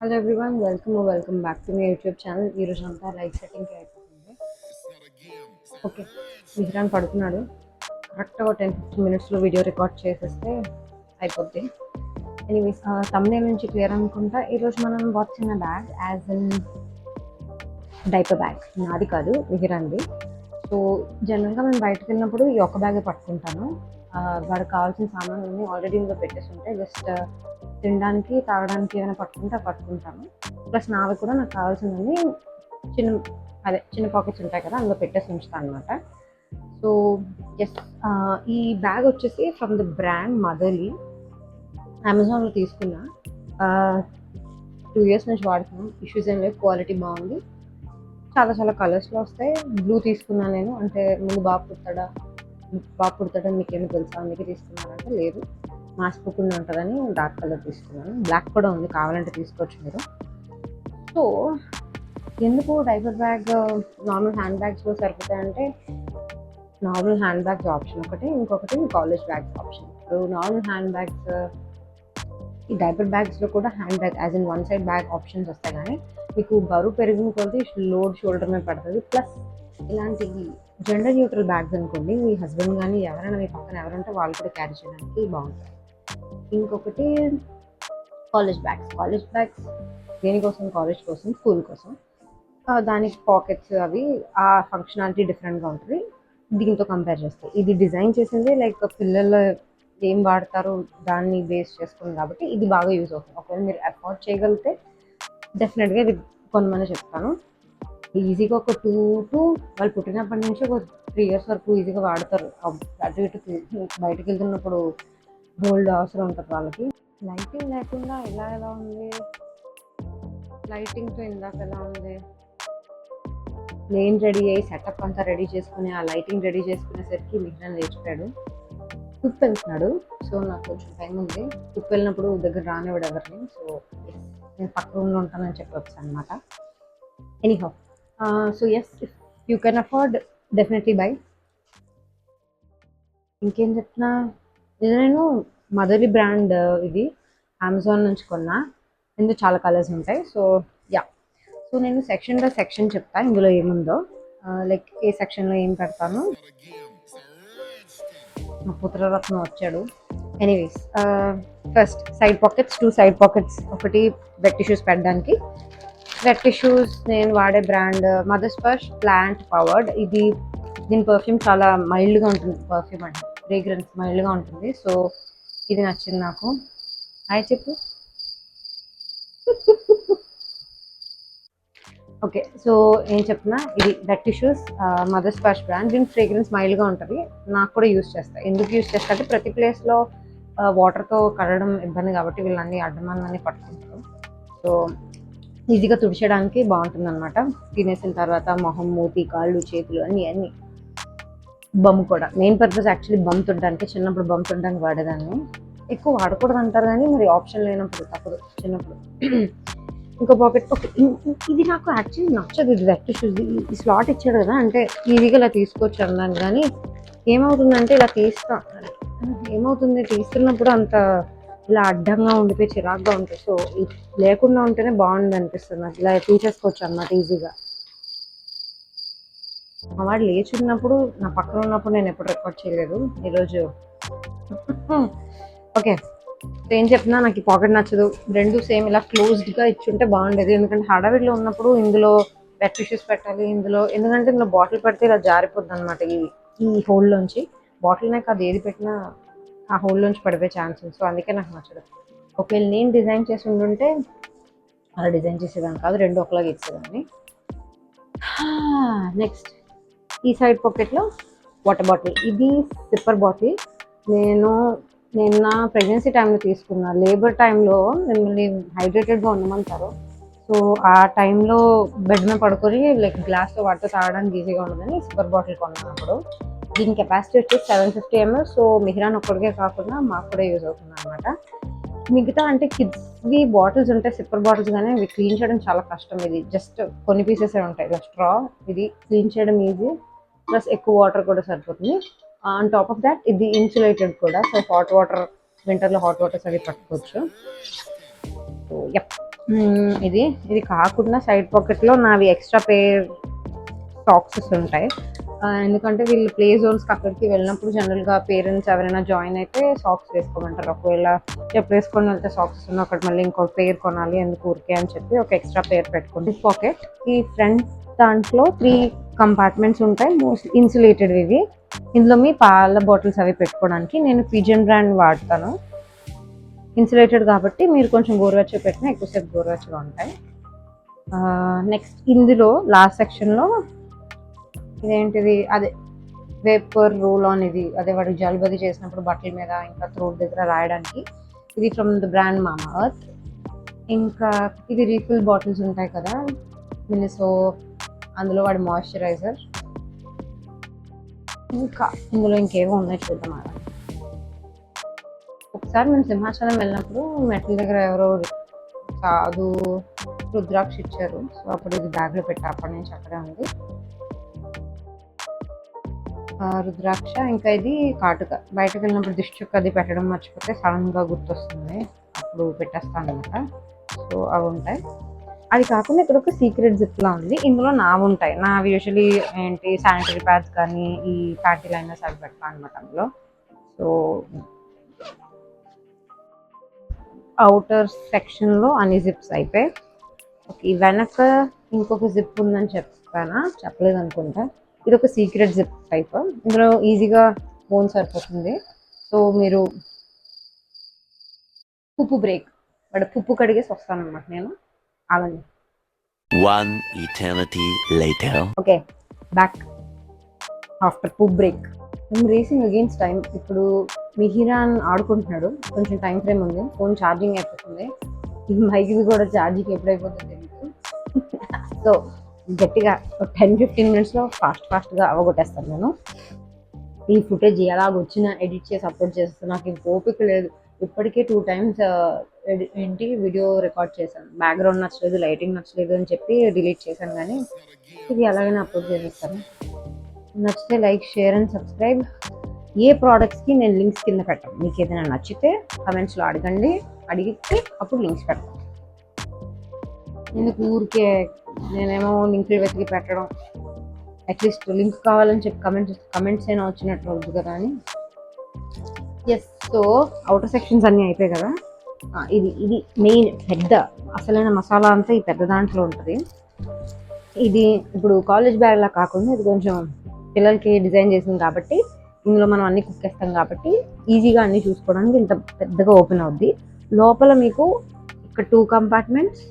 Hello everyone welcome back to my YouTube channel. ఈరోజు అంతా light సెట్టింగ్కి అయిపోతుంది. ఓకే, విజరాన్ పడుతున్నాడు. కరెక్ట్గా 10-15 మినిట్స్లో వీడియో రికార్డ్ చేసేస్తే అయిపోద్ది. ఎనీవేస్, తమ్నేల్ నుంచి క్లియర్ అనుకుంటా. ఈరోజు మనం వాచిన bag as in diaper bag, నాది కాదు విజరాన్ది. సో జనరల్గా మేము బయటకు వెళ్ళినప్పుడు ఈ ఒక్క బ్యాగే పట్టుకుంటాను. వాడికి కావాల్సిన సామాన్లన్నీ ఆల్రెడీ ఇందులో పెట్టేసి ఉంటాయి. జస్ట్ తినడానికి తాగడానికి ఏమైనా పట్టుకుంటాను. ప్లస్ నావి కూడా నాకు కావాల్సినవి చిన్న చిన్న పాకెట్స్ ఉంటాయి కదా, అందులో పెట్టేసి ఉంచుతాను అనమాట. సో ఎస్, ఈ బ్యాగ్ వచ్చేసి ఫ్రమ్ ద బ్రాండ్ మదర్లీ. అమెజాన్లో తీసుకున్నా. 2 years నుంచి వాడుతున్నాం. ఇష్యూస్ ఏం లేవు, క్వాలిటీ బాగుంది. చాలా చాలా కలర్స్లో వస్తాయి. బ్లూ తీసుకున్నాను నేను. అంటే ముందు బాబు పుడతాడని మీకేమో తెలుసా, అందుకే తీసుకున్నానంటే లేదు, మాసిపోకుండా ఉంటుందని డార్క్ కలర్ తీసుకున్నాను. బ్లాక్ కూడా ఉంది, కావాలంటే తీసుకోవచ్చు మీరు. సో ఎందుకు డైపర్ బ్యాగ్ నార్మల్ హ్యాండ్ బ్యాగ్స్లో సరిపోతాయంటే, నార్మల్ హ్యాండ్ బ్యాగ్స్ ఆప్షన్ ఒకటి, ఇంకొకటి కాలేజ్ బ్యాగ్స్ ఆప్షన్. ఇప్పుడు నార్మల్ హ్యాండ్ బ్యాగ్స్, ఈ డైపర్ బ్యాగ్స్లో కూడా hand bag as in one side bag options వస్తాయి, కానీ మీకు బరువు పెరిగిన కొద్దీ లోడ్ షోల్డర్ మీద పడుతుంది. ప్లస్ ఇలాంటి జెండర్ న్యూట్రల్ బ్యాగ్స్ అనుకోండి, మీ హస్బెండ్ కానీ ఎవరైనా మీ పక్కన ఎవరంటే వాళ్ళు కూడా క్యారీ చేయడానికి బాగుంటాయి. ఇంకొకటి కాలేజ్ బ్యాగ్స్ దేనికోసం? కాలేజ్ కోసం, స్కూల్ కోసం. దానికి పాకెట్స్ అవి ఆ ఫంక్షనాలిటీ డిఫరెంట్గా ఉంటుంది దీంతో కంపేర్ చేస్తే. ఇది డిజైన్ చేసింది లైక్ పిల్లలు ఏం వాడతారో దాన్ని బేస్ చేసుకుంది కాబట్టి ఇది బాగా యూజ్ అవుతుంది. ఒకవేళ మీరు అఫోర్డ్ చేయగలిగితే డెఫినెట్గా ఇది కొనమని చెప్తాను. ఈజీగా ఒక 2 వాళ్ళు పుట్టినప్పటి నుంచి ఒక 3 years వరకు ఈజీగా వాడతారు. అటు ఇటు బయటకు వెళ్తున్నప్పుడు హోల్డ్ అవసరం ఉంటుంది వాళ్ళకి. లైటింగ్ లేకుండా ఎలా ఉంది, లైటింగ్తో ఇందాక ఎలా ఉంది. నేను రెడీ అయ్యి సెటప్ అంతా రెడీ చేసుకుని ఆ లైటింగ్ రెడీ చేసుకునేసరికి మిగిలిన లేచిపోయాడు. కుక్ వెళ్తున్నాడు. సో నాకు కొంచెం టైం ఉంది. కుక్ వెళ్ళినప్పుడు దగ్గర రానివాడు ఎవరిని. సో నేను పక్క రూమ్లో ఉంటానని చెప్పవచ్చు అనమాట. Anyhow, so yes, if you can afford definitely buy. ఇంకేం చెప్తున్నా, ఇది నేను మదర్లీ బ్రాండ్, ఇది అమెజాన్ నుంచి కొన్నా. ఇందులో చాలా కలర్స్ ఉంటాయి. సో యా, సో నేను సెక్షన్ బై సెక్షన్ చెప్తాను ఇందులో ఏముందో. లైక్ ఏ సెక్షన్లో ఏం పెడతాను. మా పుత్రరత్నం వచ్చాడు. Anyways, first side pockets, 2 side pockets. ఒకటి వెట్ టిష్యూస్ పెట్టడానికి. వెట్ టిష్యూస్ నేను వాడే brand Mother Sparsh plant powered. దీని పర్ఫ్యూమ్ చాలా మైల్డ్గా ఉంటుంది. పర్ఫ్యూమ్ అంటే ఫ్రేగ్రెన్స్ మైల్డ్గా ఉంటుంది. సో ఇది నచ్చింది నాకు. హాయ్ చెప్పు. ఓకే, సో ఏం చెప్తున్నా, ఇది wet tissues Mother Sparsh brand. దీని ఫ్రేగ్రెన్స్ మైల్డ్గా ఉంటుంది. నాకు కూడా యూస్ చేస్తాను. ఎందుకు యూస్ చేస్తా అంటే ప్రతి ప్లేస్లో వాటర్తో కడగడం ఇబ్బంది కాబట్టి వీళ్ళన్నీ అడ్డమాన్ని పట్టుకుంటారు. సో ఈజీగా తుడిచేయడానికి బాగుంటుంది అనమాట. తినేసిన తర్వాత మొహం, మూతి, కాళ్ళు, చేతులు అన్నీ. బమ్ కూడా మెయిన్ పర్పస్ యాక్చువల్లీ బమ్ తుడడానికి. చిన్నప్పుడు బమ్ తుడడానికి వాడేదాన్ని. ఎక్కువ వాడకూడదు అంటారు కానీ మరి ఆప్షన్ లేనప్పుడు తప్పదు చిన్నప్పుడు. ఇంకో పాకెట్. ఓకే, ఇది నాకు యాక్చువల్లీ నచ్చదు. ఇది వెట్ టిష్యూస్ ఈ స్లాట్ ఇచ్చాడు కదా, అంటే ఈజీగా ఇలా తీసుకోవచ్చు అన్నాను. కానీ ఏమవుతుందంటే ఇలా తీస్తున్నప్పుడు అంత ఇలా అడ్డంగా ఉండిపోయి చిరాగ్గా ఉంటుంది. సో లేకుండా ఉంటేనే బాగుంది అనిపిస్తుంది నాకు. ఇలా తీసేసుకోవచ్చు అన్నమాట ఈజీగా. మా వాడు లేచున్నప్పుడు నా పక్కన ఉన్నప్పుడు నేను ఎప్పుడు రికార్డ్ చేయలేదు ఈరోజు. ఓకే, ఏం చెప్తున్నా, నాకు ఈ పాకెట్ నచ్చదు. రెండు సేమ్ ఇలా క్లోజ్డ్గా ఇచ్చుంటే బాగుండేది. ఎందుకంటే హడావిడిలో ఉన్నప్పుడు ఇందులో వెట్ టిష్యూస్ పెట్టాలి. ఎందుకంటే ఇందులో బాటిల్ పెడితే ఇలా జారిపోద్ది అనమాట. ఈ హోల్లోంచి బాటిల్నే కాదు, ఏది పెట్టినా ఆ హోల్లోంచి పడిపోయే ఛాన్స్ ఉంది. సో అందుకే నాకు నచ్చదు. ఒకవేళ నేను డిజైన్ చేసి ఉండుంటే అలా డిజైన్ చేసేదాన్ని కాదు, రెండు ఒకలాగా ఇచ్చేదాన్ని. నెక్స్ట్, ఈ సైడ్ పాకెట్లో వాటర్ బాటిల్. ఇది సిప్పర్ బాటిల్. నేను నా ప్రెగ్నెన్సీ టైంలో తీసుకున్నా. లేబర్ టైంలో మిమ్మల్ని హైడ్రేటెడ్గా ఉండమంటారు. సో ఆ టైంలో బెడ్ మీద పడుకొని లైక్ గ్లాస్లో వాటర్ తాగడానికి ఈజీగా ఉండదని సిప్పర్ బాటిల్ కొన్నాను అప్పుడు. దీని కెపాసిటీ వచ్చేసి 750 ml. సో మిహిరాన్ ఒక్కడికే కాకుండా మాకు కూడా యూజ్ అవుతుంది అనమాట. మిగతా అంటే కిడ్స్వి బాటిల్స్ ఉంటాయి, సిప్పర్ బాటిల్స్, కానీ ఇవి క్లీన్ చేయడం చాలా కష్టం. ఇది జస్ట్ కొన్ని పీసెసే ఉంటాయి ఇలా స్ట్రా. ఇది క్లీన్ చేయడం ఈజీ, ప్లస్ ఎక్కువ వాటర్ కూడా సరిపోతుంది. ఆన్ టాప్ ఆఫ్ దాట్ ఇది ఇన్సులేటెడ్ కూడా. సో హాట్ వాటర్, వింటర్లో హాట్ వాటర్స్ అవి పట్టుకోవచ్చు. సో యప్, ఇది ఇది కాకుండా సైడ్ పాకెట్లో నావి ఎక్స్ట్రా పేర్ సాక్సెస్ ఉంటాయి. ఎందుకంటే వీళ్ళు ప్లే జోన్స్కి అక్కడికి వెళ్ళినప్పుడు జనరల్గా పేరెంట్స్ ఎవరైనా జాయిన్ అయితే సాక్స్ వేసుకోమంటారు. ఒకవేళ ఎప్పుడు వేసుకొని వెళ్తే సాక్సెస్ ఉన్న ఒకటి మళ్ళీ ఇంకో పేర్ కొనాలి ఎందుకు ఊరికే అని చెప్పి ఒక ఎక్స్ట్రా పేర్ పెట్టుకోండి. పాకెట్ ఈ ఫ్రంట్ దాంట్లో 3 కంపార్ట్మెంట్స్ ఉంటాయి, మోస్ట్ ఇన్సులేటెడ్ ఇవి. ఇందులో మీ పాల బాటిల్స్ అవి పెట్టుకోవడానికి నేను పిజన్ బ్రాండ్ వాడతాను. ఇన్సులేటెడ్ కాబట్టి మీరు కొంచెం గోరువెచ్చగా పెట్టినా ఎక్కువసేపు గోరువెచ్చగా ఉంటాయి. నెక్స్ట్ ఇందులో లాస్ట్ సెక్షన్లో ఇదేంటిది, అదే వేపర్ రోల్ ఆన్. ఇది అదే వాడు జలుబది చేసినప్పుడు బట్టల మీద ఇంకా థ్రోట్ దగ్గర రాయడానికి. ఇది ఫ్రమ్ ద బ్రాండ్ మామా ఎర్త్. ఇంకా ఇది రీఫిల్ బాటిల్స్ ఉంటాయి కదా మినిసో, అందులో వాడి మాయిశ్చరైజర్. ఇంకా ఇందులో ఇంకేవో ఉన్నాయి చూద్దాం. ఒకసారి మేము సింహాచలం వెళ్ళినప్పుడు మెట్ల దగ్గర ఎవరో సాధు రుద్రాక్ష ఇచ్చారు. సో అప్పుడు ఇది బ్యాగ్లో పెట్టా, అప్పటి నుంచి అక్కడే ఉంది రుద్రాక్ష. ఇంకా ఇది కాటుక, బయటకు వెళ్ళినప్పుడు దిష్టి అది పెట్టడం మర్చిపోతే సడన్గా గుర్తొస్తుంది, అప్పుడు పెట్టేస్తాను అనమాట. సో అవి ఉంటాయి. అది కాకుండా ఇక్కడ ఒక సీక్రెట్ జిప్లా ఉంది. ఇందులో నావి ఉంటాయి. నావి యూజువలీ ఏంటి శానిటరీ ప్యాడ్స్ కానీ ఈ ప్యాంటీ లైనర్స్ అవి పెడతాను అనమాట అందులో. సో అవుటర్ సెక్షన్లో అన్ని జిప్స్ అయిపోయి, ఓకే వెనక ఇంకొక జిప్ ఉందని చెప్పలేదు అనుకుంటా. ఇది ఒక సీక్రెట్ జిప్ టైప్. ఇందులో ఈజీగా ఫోన్ సరిపోతుంది. సో మీరు పుప్పు బ్రేక్ వాడు పుప్పు కడిగేసి వస్తాను అనమాట నేను. ఆగండి. ఓకే, బ్యాక్ ఆఫ్టర్ పుప్ బ్రేక్. మేము రేసింగ్ అగైన్స్ టైం. ఇప్పుడు మిహిరాన్ ఆడుకుంటున్నాడు, కొంచెం టైం ఫ్రేమ్ ఉంది, ఫోన్ ఛార్జింగ్ అయిపోతుంది. ఈ మైక్ది కూడా ఛార్జింగ్ ఎప్పుడైపోతుందో తెలియదు. సో గట్టిగా 10-15 మినిట్స్లో ఫాస్ట్గా అవగొట్టేస్తాను నేను. ఈ ఫుటేజ్ ఎలాగ వచ్చినా ఎడిట్ చేసి అప్లోడ్ చేస్తాను. నాకు ఇంక ఓపిక లేదు. ఇప్పటికే 2 times వీడియో రికార్డ్ చేశాను. బ్యాక్గ్రౌండ్ నచ్చలేదు, లైటింగ్ నచ్చలేదు అని చెప్పి డిలీట్ చేశాను. కానీ ఇది ఎలాగైనా అప్లోడ్ చేసేస్తాను. నచ్చితే లైక్, షేర్ అండ్ సబ్స్క్రైబ్. ఏ ప్రోడక్ట్స్కి నేను లింక్స్ కింద పెట్టాను. మీకు ఏదైనా నచ్చితే కమెంట్స్లో అడిగితే అప్పుడు లింక్స్ పెడతాను. ఎందుకు ఊరికే నేనేమో లింకులు వెతికి పెట్టడం, అట్లీస్ట్ లింక్ కావాలని చెప్పి కమెంట్స్ అయినా వచ్చినట్టు వద్దు కదా అని. ఎస్, సో అవుటర్ సెక్షన్స్ అన్నీ అయిపోయాయి కదా. ఇది మెయిన్ పెద్ద అసలైన మసాలా అంతా ఈ పెద్ద దాంట్లో ఉంటుంది. ఇది ఇప్పుడు కాలేజ్ బ్యాగ్లా కాకుండా ఇది కొంచెం పిల్లలకి డిజైన్ చేసింది కాబట్టి ఇందులో మనం అన్ని కుక్కేస్తాం కాబట్టి ఈజీగా అన్ని చూసుకోవడానికి ఇంత పెద్దగా ఓపెన్ అవుద్ది. లోపల మీకు ఇక్కడ 2 కంపార్ట్మెంట్స్,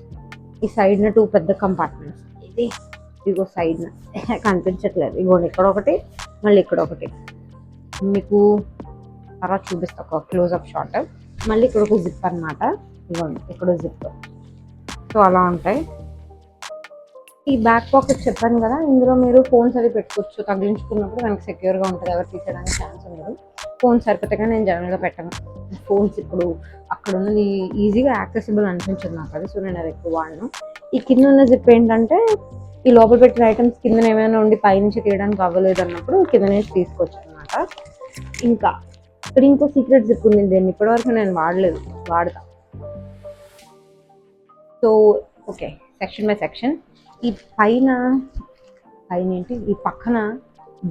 ఈ సైడ్న 2 పెద్ద కంపార్ట్మెంట్స్. ఇదిగో సైడ్న కనిపించట్లేదు, ఇగోండి ఇక్కడ ఒకటి, మళ్ళీ ఇక్కడ ఒకటి. మీకు తర్వాత చూపిస్తా ఒక క్లోజ్అప్ షాట్. మళ్ళీ ఇక్కడ ఒక జిప్ అనమాట, ఇవ్వండి ఇక్కడ జిప్. సో అలా ఉంటాయి. ఈ బ్యాక్ పాకెట్ చెప్పాను కదా, ఇందులో మీరు ఫోన్స్ అవి పెట్టుకోవచ్చు. తగిలించుకున్నప్పుడు మనకి సెక్యూర్గా ఉంటుంది, ఎవరు తీసేయడానికి ఛాన్స్ ఉండదు. ఫోన్స్ సరిపోతే కానీ నేను జనరల్గా పెట్టను ఫోన్స్. ఇప్పుడు అక్కడ ఉన్నది ఈజీగా యాక్సెసిబుల్ అనిపించదు నాకు అది, సో నేను అది ఎక్కువ వాడను. ఈ కింద ఉన్న జిప్ ఏంటంటే ఈ లోపల పెట్టిన ఐటమ్స్ కింద ఏమైనా ఉండి పైనుంచి తీయడానికి అవ్వలేదు అన్నప్పుడు కింద నుంచి తీసుకోవచ్చు అనమాట. ఇంకా ఇక్కడ ఇంకో సీక్రెట్ జిప్ ఉంది, దీన్ని ఇప్పటివరకు నేను వాడతా. So okay, section by section. ఈ పైన ఏంటి, ఈ పక్కన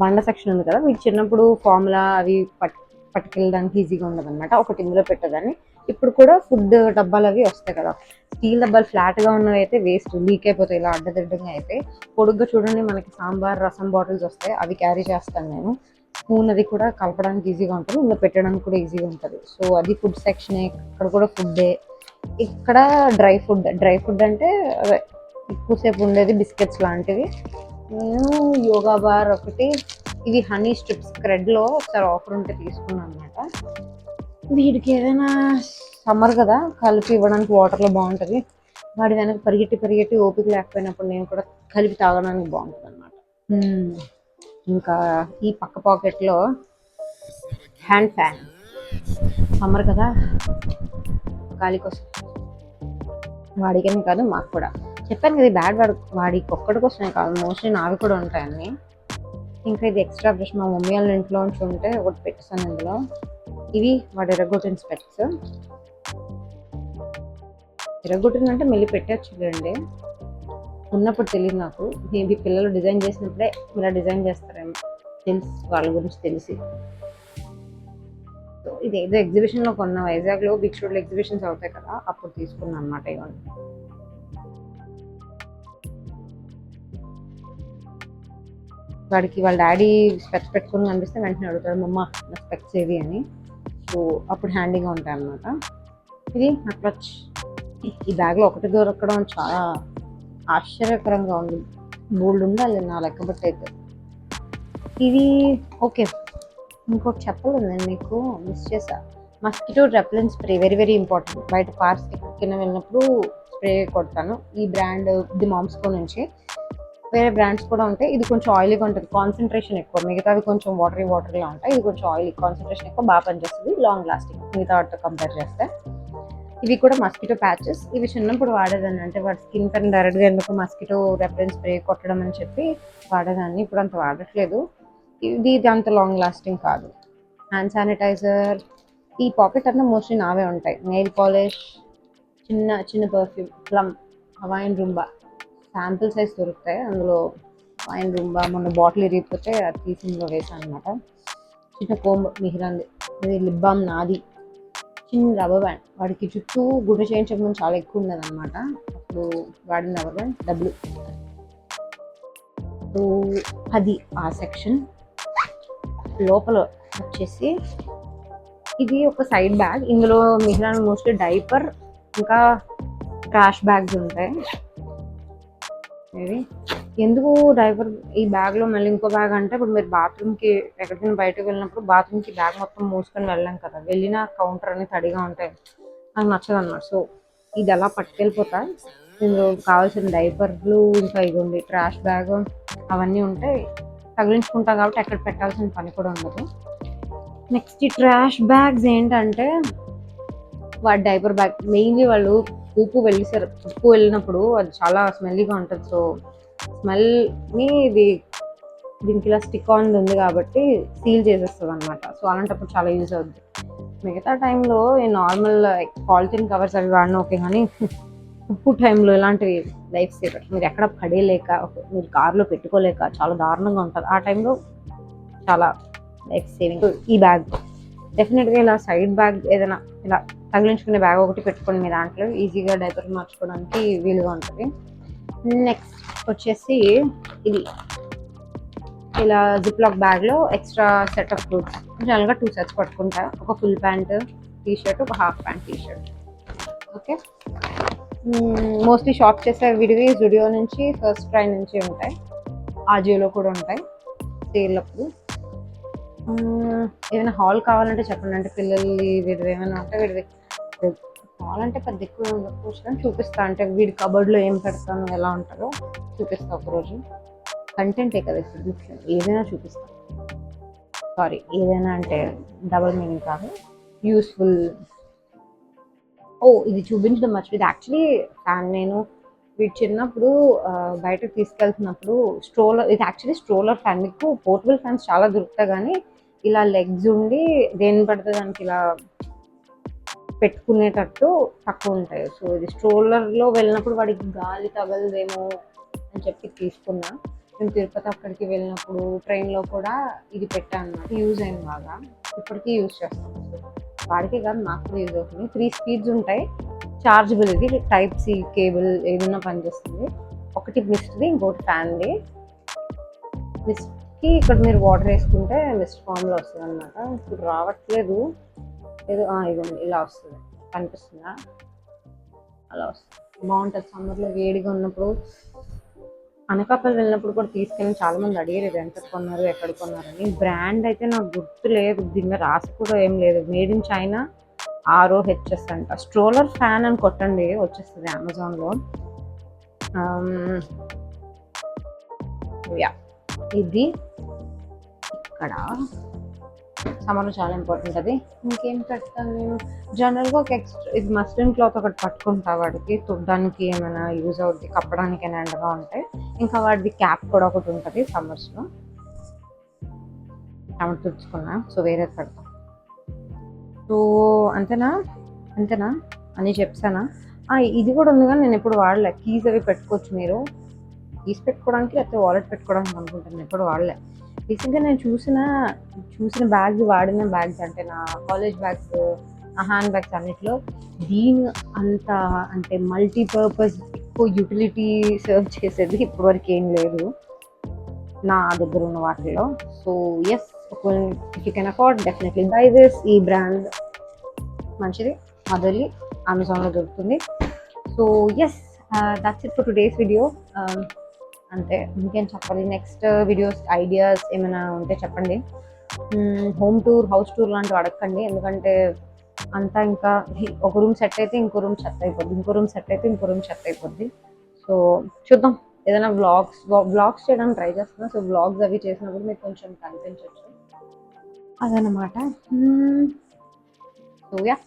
బండ సెక్షన్ ఉంది కదా, మీకు చిన్నప్పుడు ఫార్ములా అవి పట్టుకెళ్ళడానికి ఈజీగా ఉండదు అనమాట, ఒకటి ఇందులో పెట్టదని. ఇప్పుడు కూడా ఫుడ్ డబ్బాలు అవి వస్తాయి కదా, స్టీల్ డబ్బాలు ఫ్లాట్గా ఉన్నవి అయితే వేస్ట్, లీక్ అయిపోతాయి, ఇలా అడ్డదిడ్డంగా అయిపోయి. పొడుగ్గా చూడండి మనకి సాంబార్ రసం బాటిల్స్ వస్తాయి, అవి క్యారీ చేస్తాను నేను. స్పూన్ అది కూడా కలపడానికి ఈజీగా ఉంటుంది, ఇందులో పెట్టడానికి కూడా ఈజీగా ఉంటుంది. సో అది ఫుడ్ సెక్షనే. ఇక్కడ కూడా ఫుడ్డే. ఇక్కడ డ్రై ఫుడ్ అంటే ఎక్కువసేపు ఉండేది బిస్కెట్స్ లాంటివి. నేను యోగా బార్ ఒకటి, ఇది హనీ స్ట్రిప్స్ క్రెడ్లో ఒకసారి ఆఫర్ ఉంటే తీసుకున్నాను అనమాట. వీడికి ఏదైనా సమ్మర్ కదా కలిపి ఇవ్వడానికి వాటర్లో బాగుంటుంది. వాడి వెనక పరిగెట్టి ఓపిక లేకపోయినప్పుడు నేను కూడా కలిపి తాగడానికి బాగుంటుంది అనమాట. ఇంకా ఈ పక్క పాకెట్లో హ్యాండ్ ఫ్యాన్, సమ్మర్ కదా గాలి కోసం. వాడికేమీ కాదు, మాకు కూడా. చెప్పాను కదా బ్యాడ్ వాడికి ఒక్కడి కోసమే కాదు, మోస్ట్లీ నావి కూడా ఉంటాయని. ఇంకా ఇది ఎక్స్ట్రా బ్రష్ మా మమ్మీ వాళ్ళ ఇంట్లో నుంచి ఉంటే ఒకటి పెట్టేస్తాను ఇందులో. ఇవి వాడి ఎరగొట్టిన స్పెట్స్. తిరగొట్టిందంటే మళ్ళీ పెట్టేయచ్చులేండి. ఉన్నప్పుడు తెలియదు నాకు. మేబీ పిల్లలు డిజైన్ చేసినప్పుడే ఇలా డిజైన్ చేస్తారేమో, తెలుసు వాళ్ళ గురించి తెలిసి. సో ఇదేదో ఎగ్జిబిషన్లో కొన్న, వైజాగ్లో బీచ్ రోడ్లో ఎగ్జిబిషన్స్ అవుతాయి కదా, అప్పుడు తీసుకున్నాను అనమాట ఇవన్నీ. వాడికి వాళ్ళ డాడీ స్పెక్స్ పెట్టుకుని కనిపిస్తే వెంటనే అడుగుతాడు, మమ్మ నా స్పెక్స్ ఏది అని. సో అప్పుడు హ్యాండీగా ఉంటాయి అన్నమాట. ఇది నా క్లచ్. ఈ బ్యాగ్లో ఒకటి దొరకడం చాలా ఆశ్చర్యకరంగా ఉంది. బోల్డ్ ఉండాలి నా లెక్క బట్టి అయితే. ఇది ఓకే. ఇంకోటి చెప్పలేదు నేను మీకు, మిస్ చేసా. Mosquito repellent spray very very important. బయట పార్క్స్కి ఎక్కడికైనా వెళ్ళినప్పుడు స్ప్రే కొడతాను. ఈ బ్రాండ్ ది మామ్స్కో నుంచి. వేరే బ్రాండ్స్ కూడా ఉంటాయి. ఇది కొంచెం ఆయిలీగా ఉంటుంది, కాన్సన్ట్రేషన్ ఎక్కువ. మిగతావి కొంచెం వాటరీగా ఉంటాయి, ఇది కొంచెం ఆయిలీ, కాన్సన్ట్రేషన్ ఎక్కువ, బాగా పనిచేస్తుంది, లాంగ్ లాస్టింగ్ మిగతా వాటితో కంపేర్ చేస్తే. ఇవి కూడా మస్కిటో ప్యాచెస్. ఇవి చిన్నప్పుడు వాడేదాన్ని, అంటే వాటి స్కిన్ పైన డైరెక్ట్గా ఎందుకు మస్కిటో రెప్లెంట్ స్ప్రే కొట్టడం అని చెప్పి వాడేదాన్ని. ఇప్పుడు అంత వాడట్లేదు. ఇది అంత లాంగ్ లాస్టింగ్ కాదు. Hand sanitiser. ఈ పాకెట్ అంతా మోస్ట్లీ నావే ఉంటాయి. నెయిల్ పాలిష్, చిన్న చిన్న perfume, Plum, Hawaiian rumba sample size దొరుకుతాయి అందులో. హవాయిన్ రూంబా మొన్న బాటిల్ ఇరిగిపోతే అది తీసి ఇందులో వేసాను అనమాట. చిన్న కోంబ్ మిహిరాంది. ఇది లిప్ బామ్ నాది. చిన్న రబ్బర్ బ్యాండ్, వాడికి చుట్టూ గుడ్డ చేయించడం చాలా ఎక్కువ ఉండదు అనమాట, అప్పుడు వాడిన రబ్బర్ బ్యాండ్ డబ్బులు. సో అది ఆ సెక్షన్. లోపల వచ్చేసి ఇది ఒక సైడ్ బ్యాగ్. ఇందులో మిగిలిన మోస్ట్లీ డైపర్, ఇంకా ట్రాష్ బ్యాగ్స్ ఉంటాయి. ఇది ఎందుకు డైపర్ ఈ బ్యాగ్లో మళ్ళీ ఇంకో బ్యాగ్ అంటే, ఇప్పుడు మీరు బాత్రూమ్కి ఎక్కడికైనా బయటకు వెళ్ళినప్పుడు బాత్రూమ్కి బ్యాగ్ మొత్తం మూసుకొని వెళ్ళాం కదా, వెళ్ళిన కౌంటర్ అన్ని తడిగా ఉంటాయి, నాకు నచ్చదు అన్నమాట. సో ఇది అలా పట్టుకెళ్ళిపోతా. ఇందులో కావాల్సిన డైపర్లు, ఇంకా ఇదిగోండి ట్రాష్ బ్యాగ్, అవన్నీ ఉంటాయి. తగిలించుకుంటాం కాబట్టి ఎక్కడ పెట్టాల్సిన పని కూడా ఉండదు. నెక్స్ట్ ఈ ట్రాష్ బ్యాగ్స్ ఏంటంటే, వాడి డైపర్ బ్యాగ్ మెయిన్లీ వాళ్ళు ఉప్పు వెళ్ళినప్పుడు అది చాలా స్మెల్లీగా ఉంటుంది. సో స్మెల్ని దీనికి ఇలా స్టిక్ ఆన్ ఉంది కాబట్టి సీల్ చేసేస్తుంది అనమాట. సో అలాంటప్పుడు చాలా యూజ్ అవుద్ది. మిగతా టైంలో ఈ నార్మల్ పాలిథిన్ కవర్స్ అవి వాడినా ఓకే, కానీ ఉప్పు టైంలో ఇలాంటివి లైఫ్ సేవర్. మీరు ఎక్కడ పడేయలేక, మీరు కార్లో పెట్టుకోలేక చాలా దారుణంగా ఉంటుంది. ఆ టైంలో చాలా లైఫ్ సేవింగ్. ఈ బ్యాగ్ డెఫినెట్గా ఇలా సైడ్ బ్యాగ్ ఏదైనా ఇలా తగిలించుకునే బ్యాగ్ ఒకటి పెట్టుకోండి మీ దాంట్లో, ఈజీగా డైపర్ మార్చుకోవడానికి వీలుగా ఉంటుంది. నెక్స్ట్ వచ్చేసి ఇది ఇలా జిప్ లాక్ బ్యాగ్లో ఎక్స్ట్రా సెట్ ఆఫ్ క్లోత్స్. జనరల్గా 2 సెట్స్ పట్టుకుంటా, ఒక ఫుల్ ప్యాంట్ టీ షర్ట్, ఒక half pant T shirt. Okay. Mostly shop చేసే విడివి జుడియో నుంచి, ఫస్ట్ క్రై నుంచి ఉంటాయి, ఆజియోలో కూడా ఉంటాయి సేల్ అప్పుడు. ఏమైనా హాల్ కావాలంటే చెప్పండి, అంటే పిల్లల్ని వీడివి ఏమైనా ఉంటే వీడివి హాల్ అంటే పెద్ద ఎక్కువ ఉండకపోవచ్చు కానీ చూపిస్తా, అంటే వీడి కబర్డ్లో ఏం పెడతాను ఎలా ఉంటుందో చూపిస్తా ఒకరోజు. కంటెంటే కదా ఇప్పుడు ముఖ్యం, ఏదైనా చూపిస్తాను. సారీ, ఏదైనా అంటే డబుల్ మీనింగ్ కాదు, యూస్ఫుల్. ఇది చూపించడం మర్చిపోయింది. యాక్చువల్లీ నేను వీటి చిన్నప్పుడు బయటకు తీసుకెళ్తున్నప్పుడు స్ట్రోలర్, ఇది యాక్చువల్లీ స్ట్రోలర్ ఫ్యాన్. మీకు పోర్టబుల్ ఫ్యాన్స్ చాలా దొరుకుతాయి కానీ ఇలా లెగ్స్ ఉండి దేని పడితే దానికి ఇలా పెట్టుకునేటట్టు తక్కువ ఉంటాయి. సో ఇది స్ట్రోలర్లో వెళ్ళినప్పుడు వాడికి గాలి తగలదేమో అని చెప్పి తీసుకున్నా. మేము తిరుపతి అక్కడికి వెళ్ళినప్పుడు ట్రైన్లో కూడా ఇది పెట్టాను అన్నమాట. యూజ్ అయింది బాగా, ఇప్పటికీ యూజ్ చేస్తాం. సో వాడికే కాదు నాకు కూడా యూజ్ అవుతుంది. 3 స్పీడ్స్ ఉంటాయి, చార్జబుల్. ఇది టైప్ సి కేబుల్ ఏదైనా పనిచేస్తుంది. ఒకటి మిస్ట్ది, ఇంకోటి ఫ్యాన్ది. మిస్ట్కి ఇక్కడ మీరు వాటర్ వేసుకుంటే మిస్ట్ ఫామ్లో వస్తుంది అనమాట. ఇప్పుడు రావట్లేదు ఏదో, ఇదండి ఇలా వస్తుంది, కనిపిస్తుందా? అలా వస్తుంది, బాగుంటుంది. సమ్మర్లో వేడిగా ఉన్నప్పుడు. అనకాపల్లి వెళ్ళినప్పుడు కూడా తీసుకెళ్ళి చాలామంది అడిగారు ఎంత కొన్నారు, ఎక్కడ కొన్నారని. బ్రాండ్ అయితే నాకు గుర్తు లేదు, దీని మీద రాసి కూడా ఏం లేదు. మేడ్ ఇన్ చైనా, ROHS అంట. స్ట్రోలర్ ఫ్యాన్ అని కొట్టండి వచ్చేస్తుంది అమెజాన్లో. ఇది ఇక్కడ సమ్మర్లో చాలా ఇంపార్టెంట్ అది. ఇంకేం పెడతాను నేను జనరల్గా ఒక ఎక్స్ట్రా, ఇది మస్లిన్ క్లాత్ ఒకటి పట్టుకుంటా, వాడికి తుడ్డానికి ఏమైనా యూజ్ అవుద్ది, కప్పడానికి ఏమైనా ఎండగా ఉంటాయి. ఇంకా వాడిది క్యాప్ కూడా ఒకటి ఉంటుంది సమ్మర్స్లో, ఆమె తుడుచుకున్నా. సో వేరేది పెడతాం. సో అంతేనా అని చెప్పానా? ఇది కూడా ఉంది కానీ నేను ఎప్పుడు వాడలే. కీస్ అవి పెట్టుకోవచ్చు మీరు. కీస్ పెట్టుకోవడానికి లేకపోతే వాలెట్ పెట్టుకోవడానికి అనుకుంటాను. నేను ఎప్పుడు వాడలే. బేసిక్గా నేను చూసిన బ్యాగ్స్, వాడిన బ్యాగ్స్ అంటే నా కాలేజ్ బ్యాగ్స్, నా హ్యాండ్ బ్యాగ్స్ అన్నిట్లో దీని అంత అంటే మల్టీపర్పస్ ఎక్కువ యూటిలిటీ సర్వ్ చేసేది ఇప్పటివరకు ఏం లేదు నా దగ్గర ఉన్న వాటిలో. So yes, if you can afford definitely buy this. ఈ బ్రాండ్ మంచిది, మదర్లీ, అమెజాన్లో దొరుకుతుంది. So yes, that's it for today's video. అంతే, ఇంకేం చెప్పాలి. నెక్స్ట్ వీడియోస్ ఐడియాస్ ఏమైనా ఉంటే చెప్పండి. హోమ్ టూర్, హౌస్ టూర్ లాంటివి అడగండి, ఎందుకంటే అంతా ఇంకా ఒక రూమ్ సెట్ అయితే ఇంకో రూమ్ చెత్త అయిపోద్ది, ఇంకో రూమ్ సెట్ అయితే ఇంకో రూమ్ చెత్త అయిపోద్ది. సో చూద్దాం, ఏదైనా వ్లాగ్స్ చేయడానికి ట్రై చేస్తున్నా. సో వ్లాగ్స్ అవి చేసినప్పుడు మీకు కొంచెం కనిపించవచ్చు అదనమాట. So yeah,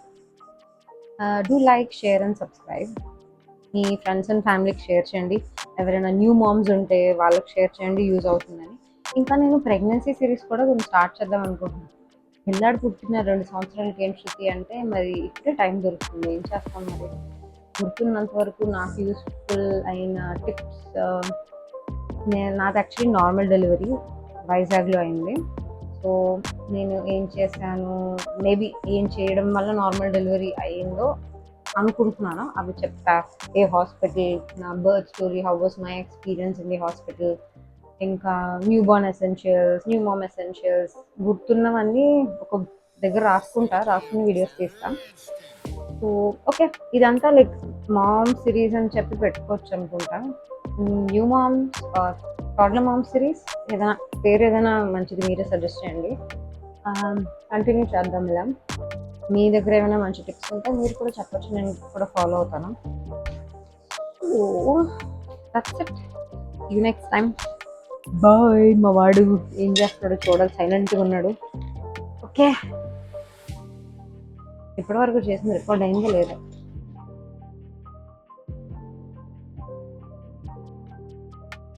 do like, share and subscribe. Me friends and ఫ్యామిలీకి షేర్ చేయండి. ఎవరైనా న్యూ మామ్స్ ఉంటే వాళ్ళకి షేర్ చేయండి, యూజ్ అవుతుందని. ఇంకా నేను ప్రెగ్నెన్సీ సిరీస్ కూడా కొంచెం స్టార్ట్ చేద్దాం అనుకుంటున్నాను. పిల్లాడు పుట్టిన 2 సంవత్సరాలకి ఏం శృతి అంటే మరి ఇప్పుడే టైం దొరుకుతుంది, ఏం చేస్తాం మరి. గుర్తున్నంత వరకు నాకు యూస్ఫుల్ అయిన టిప్స్, నాది యాక్చువల్లీ నార్మల్ డెలివరీ వైజాగ్లో అయింది. సో నేను ఏం చేశాను, మేబీ ఏం చేయడం వల్ల నార్మల్ డెలివరీ అయ్యిందో అనుకుంటున్నాను, అవి చెప్తా. ఏ హాస్పిటల్, నా birth story, how was my experience in the hospital, ఇంకా newborn essentials, new mom essentials, గుర్తున్నవన్నీ ఒక దగ్గర రాసుకుని వీడియోస్ తీస్తా. సో ఓకే, ఇదంతా లైక్ మామ్ సిరీస్ అని చెప్పి పెట్టుకోవచ్చు అనుకుంటా. New moms or toddler mom series, ఏదైనా పేరు ఏదైనా మంచిది మీరే సజెస్ట్ చేయండి. కంటిన్యూ చేద్దాం ఇలా. మీ దగ్గర ఏమైనా మంచి టిప్స్ ఉంటే మీరు కూడా చెప్పచ్చు, నేను కూడా ఫాలో అవుతాను. Oh that's it, you next time, bye. మా వాడు ఏం చేస్తున్నాడు చూడాలి, సైలెంట్గా ఉన్నాడు. ఓకే, ఇప్పటివరకు చేసింది రికార్డ్ అయిందో లేదో.